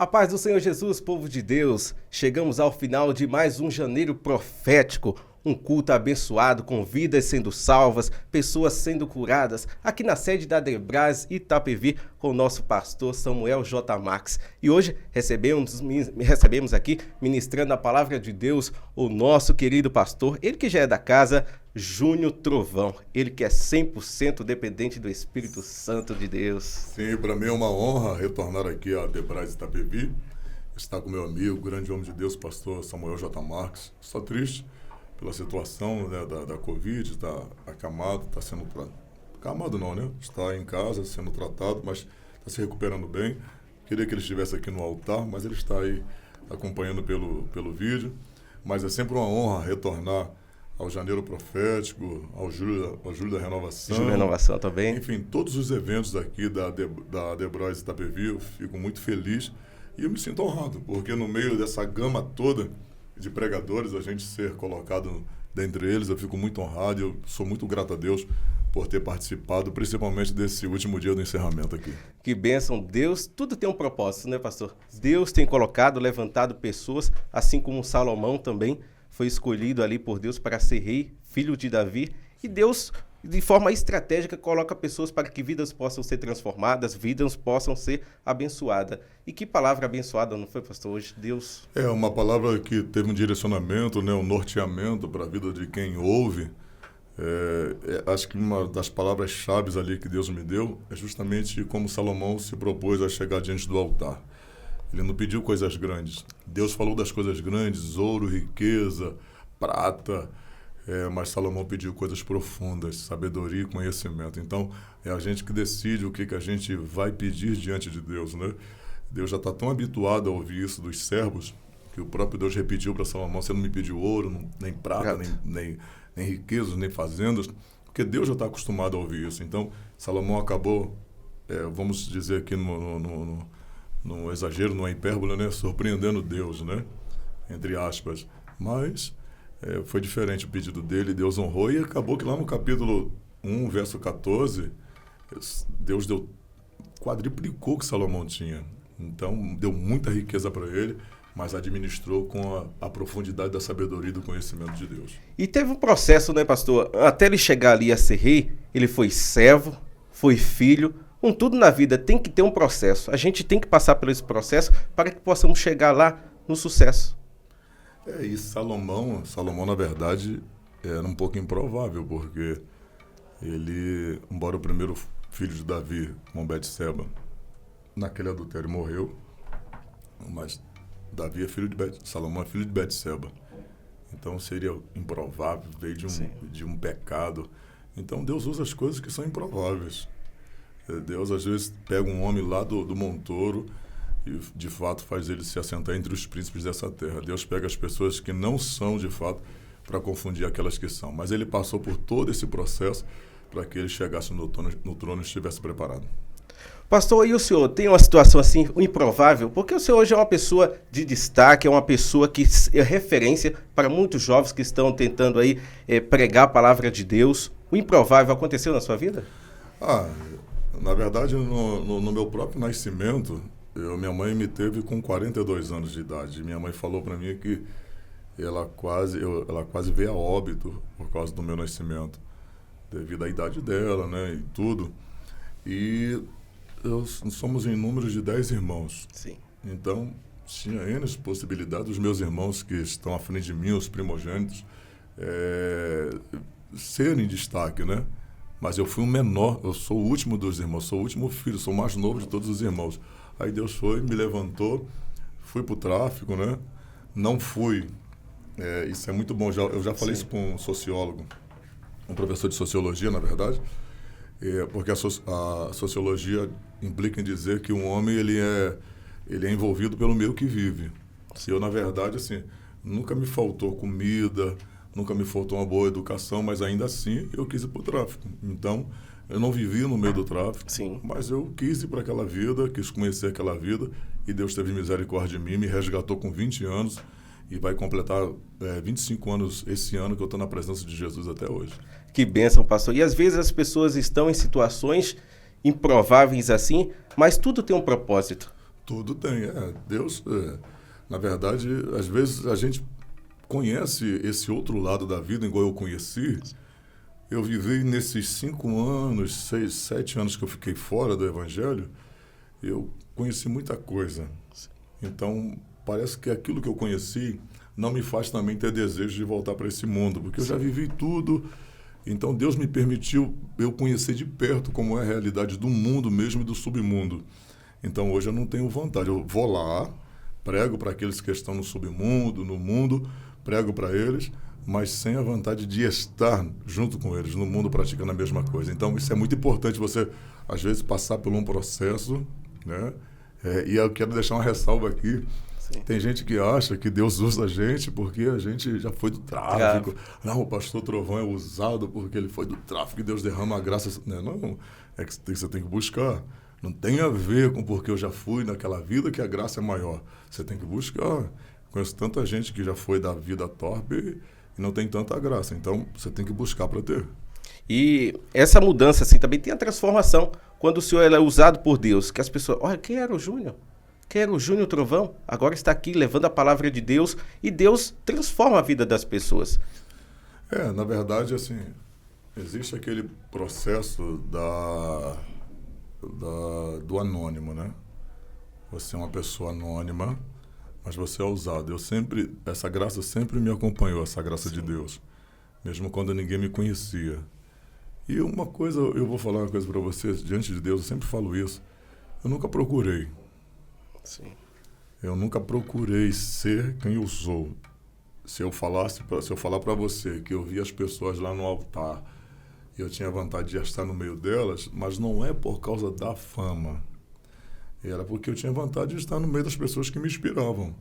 A paz do Senhor Jesus, povo de Deus, chegamos ao final de mais um janeiro profético, um culto abençoado com vidas sendo salvas, pessoas sendo curadas, aqui na sede da Debras Itapevi com o nosso pastor Samuel J. Marques. E hoje recebemos aqui, ministrando a palavra de Deus, o nosso querido pastor, ele que já é da casa, Júnior Trovão, ele que é 100% dependente do Espírito Santo de Deus. Sim, para mim é uma honra retornar aqui a Debras Itapevi, estar com meu amigo, grande homem de Deus, pastor Samuel J. Marques. Estou triste pela situação, né, da Covid, está acamado, está sendo tratado. Acamado não, né? Está em casa sendo tratado, mas está se recuperando bem. Queria que ele estivesse aqui no altar, mas ele está aí acompanhando pelo vídeo. Mas é sempre uma honra retornar ao Janeiro Profético, ao Júlio da Renovação. Júlio da Renovação também. Enfim, todos os eventos aqui da Debras Itapevi, eu fico muito feliz e eu me sinto honrado, porque no meio dessa gama toda de pregadores, a gente ser colocado dentre eles, eu fico muito honrado e eu sou muito grato a Deus por ter participado, principalmente desse último dia do encerramento aqui. Que bênção, Deus, tudo tem um propósito, né, pastor? Deus tem levantado pessoas, assim como Salomão também foi escolhido ali por Deus para ser rei, filho de Davi, e Deus, de forma estratégica, coloca pessoas para que vidas possam ser transformadas, vidas possam ser abençoadas. E que palavra abençoada, não foi, pastor? Hoje, Deus... É uma palavra que teve um direcionamento, né, um norteamento para a vida de quem ouve. Acho que uma das palavras-chave ali que Deus me deu é justamente como Salomão se propôs a chegar diante do altar. Ele não pediu coisas grandes. Deus falou das coisas grandes, ouro, riqueza, prata, mas Salomão pediu coisas profundas, sabedoria e conhecimento. Então, é a gente que decide o que a gente vai pedir diante de Deus, né? Deus já está tão habituado a ouvir isso dos servos, que o próprio Deus repetiu para Salomão: você não me pediu ouro, nem prata, nem riquezas, nem fazendas, porque Deus já está acostumado a ouvir isso. Então, Salomão acabou, vamos dizer aqui no exagero, numa hipérbole, né? Surpreendendo Deus, né? Entre aspas. Mas foi diferente o pedido dele, Deus honrou, e acabou que lá no capítulo 1, verso 14, Deus quadriplicou o que Salomão tinha. Então, deu muita riqueza para ele, mas administrou com a profundidade da sabedoria e do conhecimento de Deus. E teve um processo, né, pastor? Até ele chegar ali a ser rei, ele foi servo, foi filho. Tudo na vida tem que ter um processo. A gente tem que passar por esse processo para que possamos chegar lá no sucesso. E Salomão, na verdade, era um pouco improvável, porque ele, embora o primeiro filho de Davi, com Betseba, naquele adultério morreu, mas Salomão é filho de Betseba. Então seria improvável, veio de um pecado. Então Deus usa as coisas que são improváveis. Deus às vezes pega um homem lá do Montouro e de fato faz ele se assentar entre os príncipes dessa terra. Deus pega as pessoas que não são de fato para confundir aquelas que são. Mas ele passou por todo esse processo para que ele chegasse no trono e estivesse preparado. Pastor, e o senhor tem uma situação assim, improvável? Porque o senhor hoje é uma pessoa de destaque, é uma pessoa que é referência para muitos jovens que estão tentando aí pregar a palavra de Deus. O improvável aconteceu na sua vida? Na verdade, no meu próprio nascimento, minha mãe me teve com 42 anos de idade. Minha mãe falou para mim que ela quase veio a óbito por causa do meu nascimento, devido à idade dela, né, e tudo. E somos em números de 10 irmãos. Sim. Então, tinha N possibilidades. Os meus irmãos que estão à frente de mim, os primogênitos, serem destaque, né? Mas eu fui o menor, eu sou o último dos irmãos, sou o último filho, sou o mais novo de todos os irmãos. Aí Deus me levantou, fui para o tráfico, né? Não fui, isso é muito bom, eu já falei Sim. Isso com um sociólogo, um professor de sociologia, na verdade, porque a sociologia implica em dizer que um homem ele é envolvido pelo meio que vive. Eu, na verdade, assim, nunca me faltou comida, nunca me faltou uma boa educação, mas ainda assim eu quis ir para o tráfico. Então, eu não vivi no meio do tráfico, Sim. Mas eu quis ir para aquela vida, quis conhecer aquela vida, e Deus teve misericórdia de mim, me resgatou com 20 anos, e vai completar 25 anos esse ano que eu estou na presença de Jesus até hoje. Que bênção, pastor. E às vezes as pessoas estão em situações improváveis assim, mas tudo tem um propósito. Tudo tem, Deus, na verdade, às vezes a gente conhece esse outro lado da vida, igual eu conheci. Eu vivi nesses 5 anos, 6, 7 anos que eu fiquei fora do Evangelho, eu conheci muita coisa. Então, parece que aquilo que eu conheci não me faz também ter desejo de voltar para esse mundo, porque eu já vivi tudo. Então, Deus me permitiu eu conhecer de perto como é a realidade do mundo mesmo e do submundo. Então, hoje eu não tenho vontade. Eu vou lá, prego para aqueles que estão no submundo, no mundo, prego para eles, mas sem a vontade de estar junto com eles, no mundo praticando a mesma coisa. Então, isso é muito importante, você, às vezes, passar por um processo, né? E eu quero deixar uma ressalva aqui. Sim. Tem gente que acha que Deus usa a gente porque a gente já foi do tráfico. Não, o pastor Trovão é usado porque ele foi do tráfico e Deus derrama a graça. Não, é que você tem que buscar. Não tem a ver com porque eu já fui naquela vida que a graça é maior. Você tem que buscar. Conheço tanta gente que já foi da vida torpe e não tem tanta graça. Então, você tem que buscar para ter. E essa mudança, assim, também tem a transformação. Quando o senhor é usado por Deus, que as pessoas... Olha, quem era o Júnior? Quem era o Júnior Trovão? Agora está aqui levando a palavra de Deus e Deus transforma a vida das pessoas. Na verdade, assim, existe aquele processo do anônimo, né? Você é uma pessoa anônima, mas você é usado. Essa graça sempre me acompanhou, essa graça Sim. de Deus, mesmo quando ninguém me conhecia. E uma coisa, eu vou falar uma coisa para vocês, diante de Deus, eu sempre falo isso, eu nunca procurei. Sim. Eu nunca procurei ser quem eu sou. Se eu falar para você que eu vi as pessoas lá no altar e eu tinha vontade de estar no meio delas, mas não é por causa da fama. Era porque eu tinha vontade de estar no meio das pessoas que me inspiravam.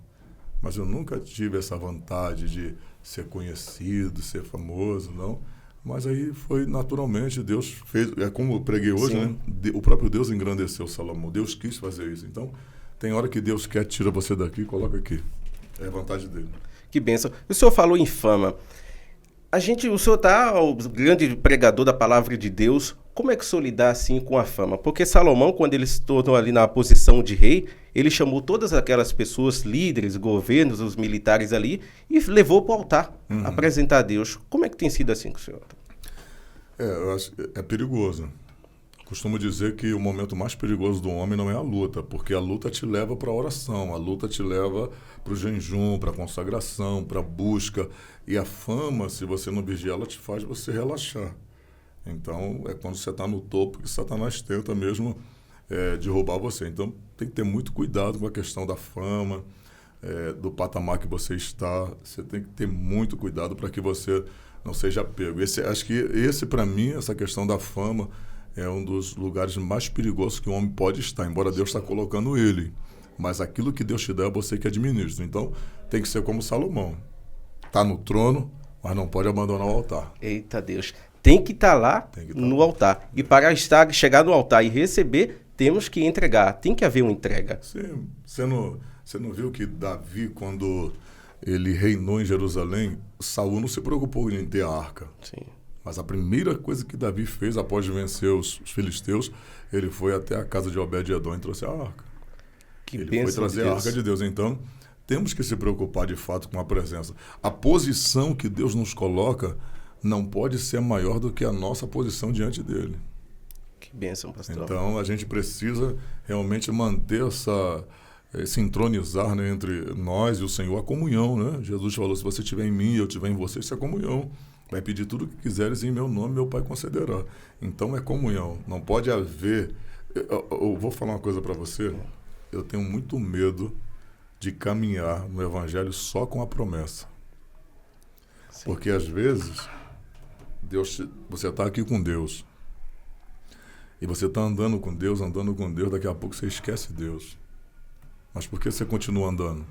Mas eu nunca tive essa vontade de ser conhecido, ser famoso, não. Mas aí foi naturalmente, Deus fez, como eu preguei hoje, né? O próprio Deus engrandeceu Salomão, Deus quis fazer isso. Então, tem hora que Deus quer, tira você daqui e coloca aqui. É a vontade dele. Que bênção. O senhor falou em fama. O senhor está o grande pregador da palavra de Deus. Como é que o senhor lidar assim com a fama? Porque Salomão, quando ele se tornou ali na posição de rei, ele chamou todas aquelas pessoas, líderes, governos, os militares ali, e levou para o altar, apresentar a Deus. Como é que tem sido assim com o senhor? Eu acho que é perigoso. Costumo dizer que o momento mais perigoso do homem não é a luta, porque a luta te leva para a oração, a luta te leva para o jejum, para a consagração, para a busca. E a fama, se você não vigiar, ela te faz você relaxar. Então, é quando você está no topo que Satanás tenta mesmo derrubar você. Então, tem que ter muito cuidado com a questão da fama, do patamar que você está. Você tem que ter muito cuidado para que você não seja pego. Acho que esse, para mim, essa questão da fama é um dos lugares mais perigosos que o homem pode estar, embora Deus está colocando ele. Mas aquilo que Deus te dá é você que administra. Então, tem que ser como Salomão. Está no trono, mas não pode abandonar o altar. Eita Deus. Tem que estar lá no altar. E para chegar no altar e receber, temos que entregar. Tem que haver uma entrega. Sim. Você não viu que Davi, quando ele reinou em Jerusalém, Saul não se preocupou em ter a arca. Sim. Mas a primeira coisa que Davi fez após vencer os filisteus, ele foi até a casa de Obed-Edom e trouxe a arca. Ele foi trazer a arca de Deus. Então, temos que se preocupar de fato com a presença. A posição que Deus nos coloca não pode ser maior do que a nossa posição diante dele. Que bênção, pastor. Então, a gente precisa realmente manter se entronizar, né, entre nós e o Senhor, a comunhão, né? Jesus falou, se você estiver em mim e eu estiver em você, isso é comunhão. Vai pedir tudo o que quiseres em meu nome, meu Pai concederá. Então, é comunhão. Não pode haver... Eu vou falar uma coisa para você. Eu tenho muito medo de caminhar no Evangelho só com a promessa. Sim. Porque, às vezes, você está aqui com Deus. E você está andando com Deus, daqui a pouco você esquece Deus. Mas por que você continua andando?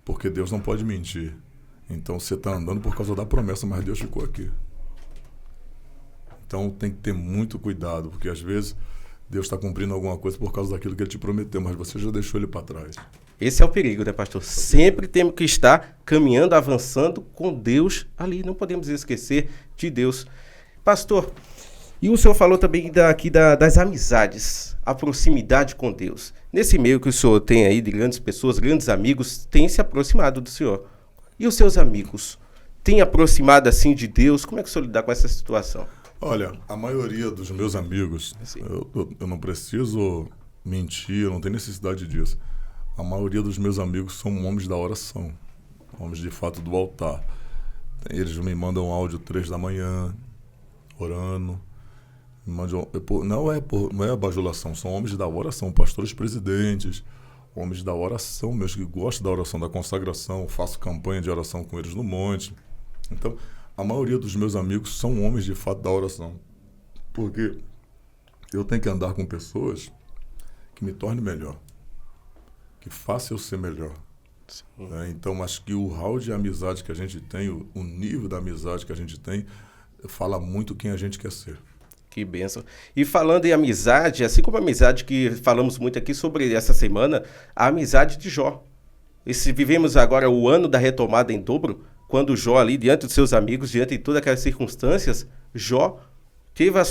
Porque Deus não pode mentir. Então você está andando por causa da promessa, mas Deus ficou aqui. Então tem que ter muito cuidado, porque às vezes Deus está cumprindo alguma coisa por causa daquilo que Ele te prometeu, mas você já deixou Ele para trás. Esse é o perigo, né, pastor? Sempre temos que estar caminhando, avançando com Deus ali. Não podemos esquecer de Deus. Pastor, E o senhor falou também das amizades, a proximidade com Deus. Nesse meio que o senhor tem aí de grandes pessoas, grandes amigos, tem se aproximado do senhor. E os seus amigos? Têm aproximado assim de Deus? Como é que o senhor lidar com essa situação? Olha, a maioria dos meus amigos, eu não preciso mentir, eu não tenho necessidade disso. A maioria dos meus amigos são homens da oração, homens de fato do altar. Eles me mandam áudio 3 da manhã, orando. Não é a bajulação, são homens da oração, pastores presidentes, homens da oração, meus que gostam da oração, da consagração, faço campanha de oração com eles no monte. Então, a maioria dos meus amigos são homens de fato da oração, porque eu tenho que andar com pessoas que me tornem melhor, que façam eu ser melhor. Então, acho que o hall de amizade que a gente tem, o nível da amizade que a gente tem, fala muito quem a gente quer ser. Que bênção. E falando em amizade, assim como a amizade que falamos muito aqui sobre essa semana, a amizade de Jó. Vivemos agora o ano da retomada em dobro, quando Jó ali, diante dos seus amigos, diante de todas aquelas circunstâncias, Jó teve a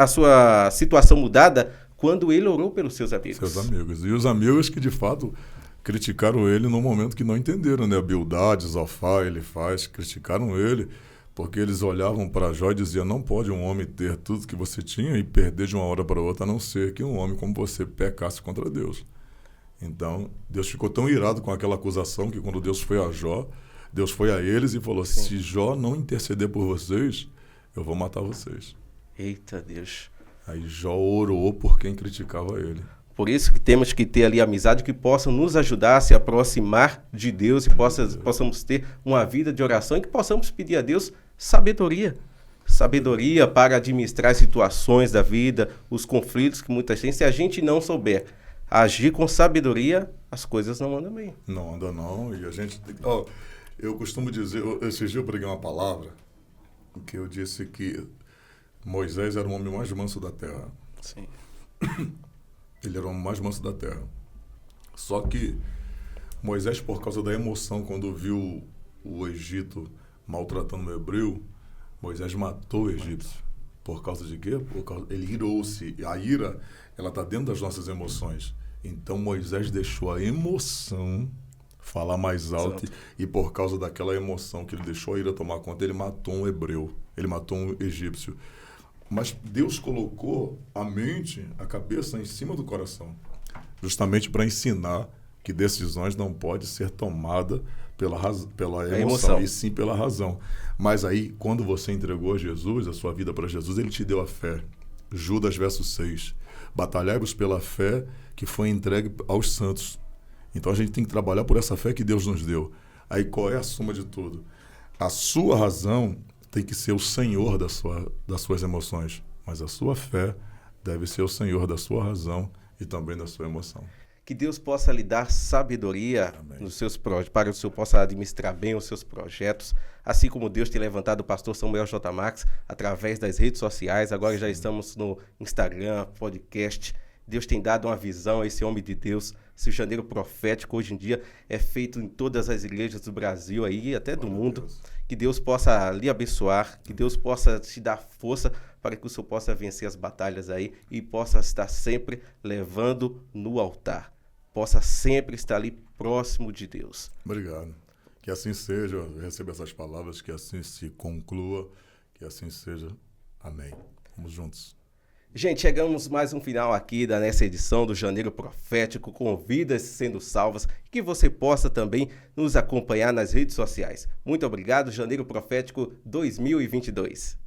sua situação mudada quando ele orou pelos seus amigos. Seus amigos. E os amigos que, de fato, criticaram ele no momento que não entenderam, né? Bildade, Zofar, Elifaz, criticaram ele, porque eles olhavam para Jó e diziam, não pode um homem ter tudo que você tinha e perder de uma hora para outra, a não ser que um homem como você pecasse contra Deus. Então, Deus ficou tão irado com aquela acusação que quando Deus foi a Jó, Deus foi a eles e falou, se Jó não interceder por vocês, eu vou matar vocês. Eita Deus. Aí Jó orou por quem criticava ele. Por isso que temos que ter ali amizade que possam nos ajudar a se aproximar de Deus e possamos ter uma vida de oração e que possamos pedir a Deus sabedoria. Sabedoria para administrar as situações da vida, os conflitos que muitas têm. Se a gente não souber agir com sabedoria, as coisas não andam bem. Não andam não. E a gente... eu costumo dizer... Esse dia eu preguei uma palavra em que eu disse que Moisés era o homem mais manso da terra. Sim. Ele era o homem mais manso da terra. Só que Moisés, por causa da emoção, quando viu o Egito maltratando o hebreu, Moisés matou o egípcio. Por causa de quê? Ele irou-se. A ira, ela está dentro das nossas emoções. Então Moisés deixou a emoção falar mais alto. E por causa daquela emoção que ele deixou a ira tomar conta, ele matou um hebreu. Ele matou um egípcio. Mas Deus colocou a mente, a cabeça em cima do coração, justamente para ensinar que decisões não podem ser tomadas pela emoção, e sim pela razão. Mas aí, quando você entregou a Jesus, a sua vida para Jesus, ele te deu a fé. Judas, verso 6. Batalhai-vos pela fé que foi entregue aos santos. Então a gente tem que trabalhar por essa fé que Deus nos deu. Aí qual é a suma de tudo? A sua razão tem que ser o senhor das suas emoções, mas a sua fé deve ser o senhor da sua razão e também da sua emoção. Que Deus possa lhe dar sabedoria nos seus para que o senhor possa administrar bem os seus projetos, assim como Deus tem levantado o pastor Samuel J. Marques através das redes sociais. Agora já estamos no Instagram, podcast. Deus tem dado uma visão a esse homem de Deus. Esse janeiro profético hoje em dia é feito em todas as igrejas do Brasil aí, até do mundo. Que Deus possa lhe abençoar, que Deus possa te dar força para que o senhor possa vencer as batalhas aí e possa estar sempre levando no altar. Possa sempre estar ali próximo de Deus. Obrigado. Que assim seja, eu recebo essas palavras, que assim se conclua, que assim seja. Amém. Vamos juntos. Gente, chegamos mais um final aqui nessa edição do Janeiro Profético, com vidas sendo salvas, que você possa também nos acompanhar nas redes sociais. Muito obrigado, Janeiro Profético 2022.